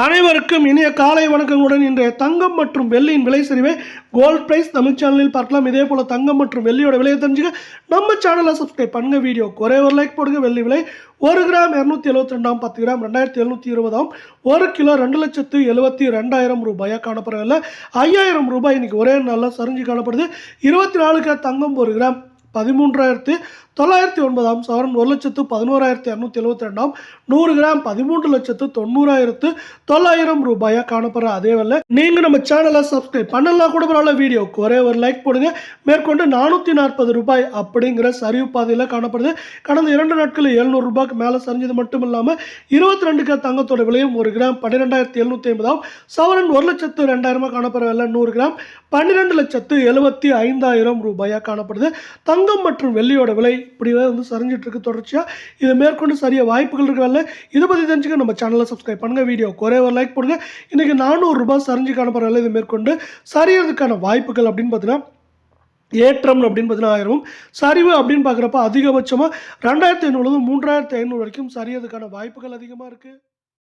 அனைவருக்கும் இனிய காலை வணக்கங்களுடன் இன்றைய தங்கம் மற்றும் வெள்ளியின் விலை சரிவை கோல்ட் பிரைஸ் தமிழ் சேனலில் பார்க்கலாம். இதே போல தங்கம் மற்றும் வெள்ளியோட விலையை தெரிஞ்சுக்க நம்ம சேனலை சப்ஸ்கிரைப் பண்ணுங்க. வீடியோ ஒரே ஒரு லைக் போடுங்க. வெள்ளி விலை 1 கிராம் 272, 10 கிராம் 2720, 1 கிலோ 2,72,000 ரூபாயாக காணப்படவில்லை. 5000 ரூபாய் இன்னைக்கு ஒரே நாளில் சரிஞ்சு காணப்படுது. 24 கேரட் தங்கம் 1 கிராம் 13,909, சவரன் 1,11,272, 100 கிராம் 13,90,900 ரூபாயாக காணப்படுற அதே வேலை நீங்கள் நம்ம சேனலை சப்ஸ்கிரைப் பண்ணலாம் கூட பரவாயில்ல. வீடியோக்கு ஒரே ஒரு லைக் போடுங்க. மேற்கொண்டு 440 ரூபாய் அப்படிங்கிற சரிவு பாதையில் காணப்படுது. கடந்த 2 நாட்களில் 700 ரூபாய்க்கு மேலே சரிஞ்சது மட்டும் இல்லாமல் 22 கேரட் தங்கத்தோட விலையும் 1 கிராம் 12,750, சவரன் 1,02,000 காணப்படுற 100 கிராம் 12,75,000 ரூபாயாக காணப்படுது. தங்கம் மற்றும் வெள்ளியோட விலை இப்படியே சரிஞ்சிட்டு இருக்கு தொடர்ச்சியாக. இது மேற்கொண்டு சரிய வாய்ப்புகள் இருக்கல. இதை பற்றி தெரிஞ்சுக்க நம்ம சேனலை சப்ஸ்கிரைப் பண்ணுங்க. வீடியோ ஒரே ஒரு லைக் போடுங்க. இன்னைக்கு 400 ரூபாய் சரிஞ்சு காணப்படுறதில்ல. இது மேற்கொண்டு சரியறதுக்கான வாய்ப்புகள் அப்படின்னு பார்த்தீங்கன்னா ஏற்றம் அப்படின்னு பார்த்தீங்கன்னா 1000, சரிவு அப்படின்னு பார்க்குறப்ப அதிகபட்சமாக 2500 3,500 வரைக்கும் சரியறதுக்கான வாய்ப்புகள் அதிகமாக இருக்குது.